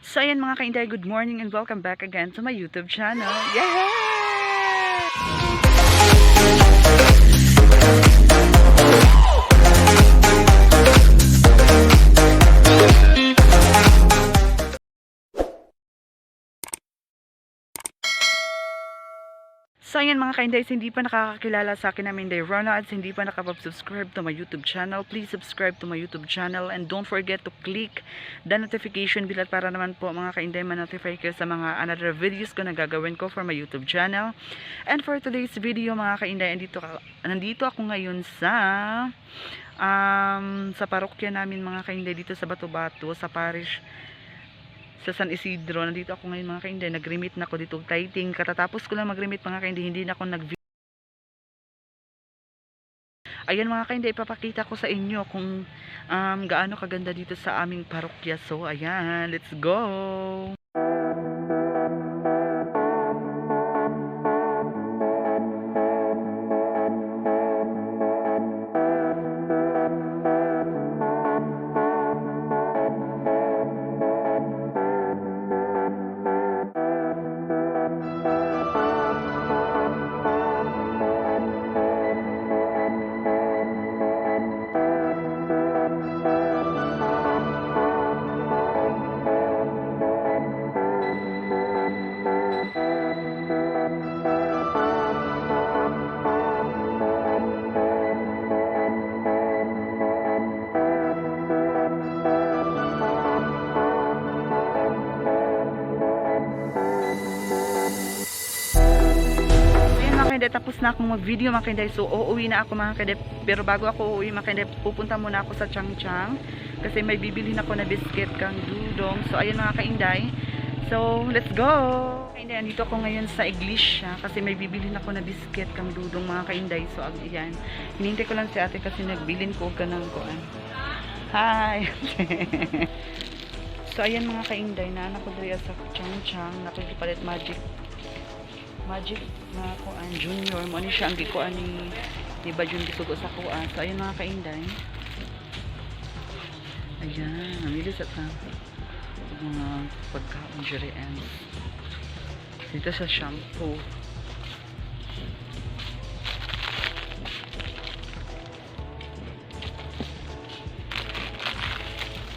So ayan mga kainday, good morning and welcome back again to my YouTube channel. Yeah! So ayan mga kainday, hindi pa nakakakilala sa akin na Minday Rona at hindi pa nakapag-subscribe to my YouTube channel, please subscribe to my YouTube channel and don't forget to click the notification bell para naman po mga kainday ma-notify kayo sa mga another videos ko na gagawin ko for my YouTube channel. And for today's video mga kainday, nandito ako ngayon sa parokya namin mga kainday dito sa Bato-Bato, sa parish sa San Isidro. Nandito ako ngayon mga kainday, nag-remit na ako dito tithing. Katatapos ko lang mag-remit mga kainday, hindi na ako ayan mga kainday, ipapakita ko sa inyo kung gaano kaganda dito sa aming parokya. So ayan, let's go! Tapos na akong mag-video mga kainday. So uuwi na ako mga kainday. Pero bago ako uuwi mga kainday, pupunta muna ako sa Chang Chang kasi may bibilhin ako na biscuit kang dudong. So ayan mga kainday. So let's go. Kainday, andito ako ngayon sa iglesia kasi may bibilhin ako na biscuit kang dudong mga kainday. So ayan, hinintay ko lang si ate kasi nagbilin ko ka ng kuan. Hi. So ayan mga kainday, na anak ko diri sa Chang Chang, nakikipalit magic na kuan junior mo ni siya ang gikuan ni Bajun gisugo sa kuan. So ayun mga kainday, ayan namili sa ta mga pagkaon diri and dito sa shampoo.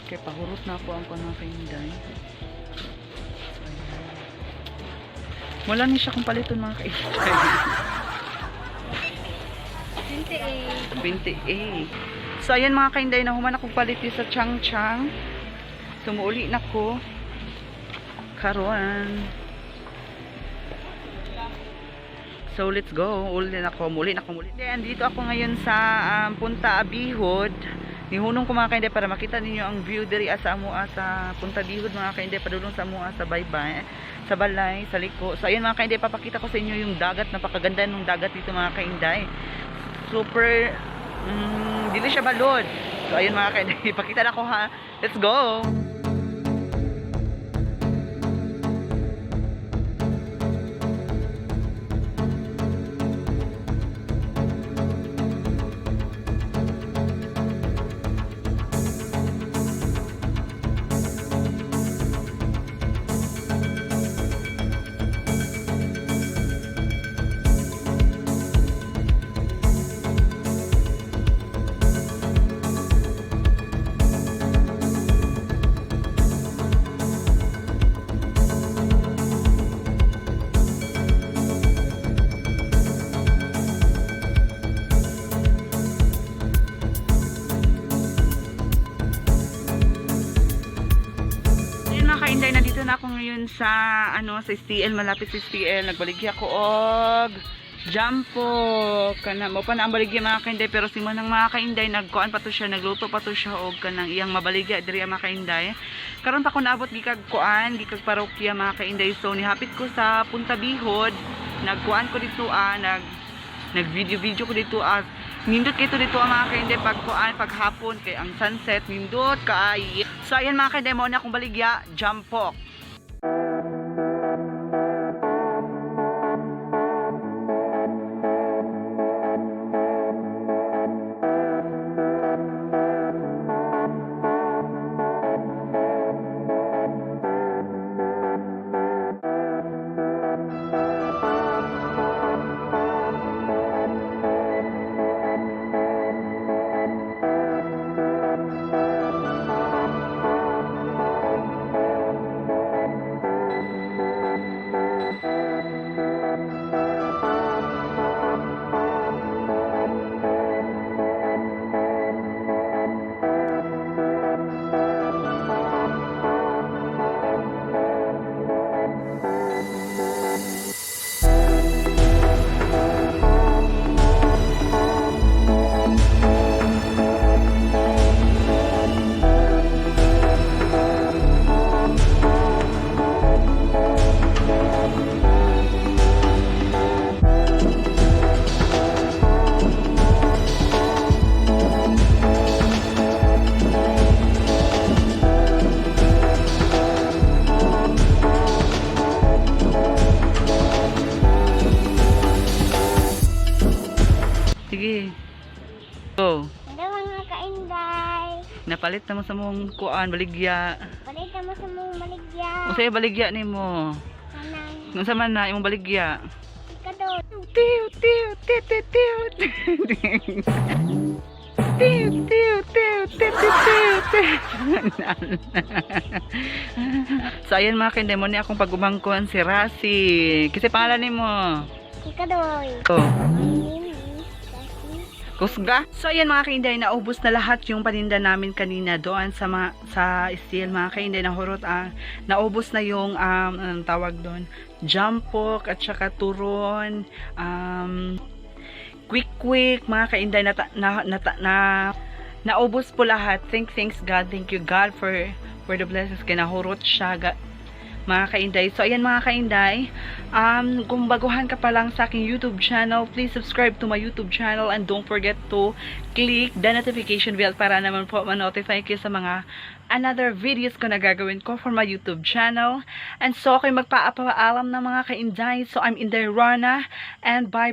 Kaya pahurot na ako ang mga kainday. Wala ni siya kung paliton mga kainday. 28. So ayan mga kainday, nahuman akong palit sa Chang Chang. Sumuuli na ko karon. So let's go. Muli na ko. Andito ako ngayon sa Punta Abihod. Nihunong ko mga kainday para makita ninyo ang view diri sa amoa sa Punta Abihod mga kainday, padulong sa amoa sa baybay, sa balay, sa liko. So ayan mga kainday, papakita ko sa inyo yung dagat. Napakaganda ng dagat dito mga kainday. Super dili siya balod. So ayun mga kainday, ipakita na ko ha. Let's go. Kainday, nandito na ako ngayon sa sa STL, malapit sa STL. Nagbaligya ko og jampo kana mo pa na ang baligya mga kainday, pero si manang mga kainday nagkuan pa to siya, nagluto pa to siya og kanang iyang mabaligya diri mga kainday. Karon pa ko naabot gikag kuan, gikag parokya mga kainday. So nihapit ko sa Punta Bihod, nagkuan ko dito nag-video ko dito nindot kito dito ang mga kainday pagkuan paghapon kay ang sunset nindot kaay. So ayan mga kainday, mo na akong baligya jampok. palit na mo sa mong kuan baligya. Palit na mo sa mong baligya. Unsay baligya nimo? Kanang Unsa man na imong baligya? ikadol. Tiw tiw tiw tiw tiw. Tiw tiw tiw tiw tiw tiw. So ayan mga kindemo ni akong pagumangkon si Rasi. Kasi pangalan nimo? Ikadol. Oh. Ayun, Kusga. So ayan mga kainday, naubos na lahat yung paninda namin kanina doon sa steel mga kainday, nahurot naubos na yung anong tawag doon, jampok at saka turon, quick mga kainday, naubos po lahat. Thanks God, thank you God for the blessings, kinahurot siya mga kainday. So ayan mga kainday, kung baguhan ka pa lang sa aking YouTube channel, please subscribe to my YouTube channel and don't forget to click the notification bell para naman po ma-notify kayo sa mga another videos ko na gagawin ko for my YouTube channel. And so ako'y magpapaalam na mga kainday. So I'm Inday Rona and bye.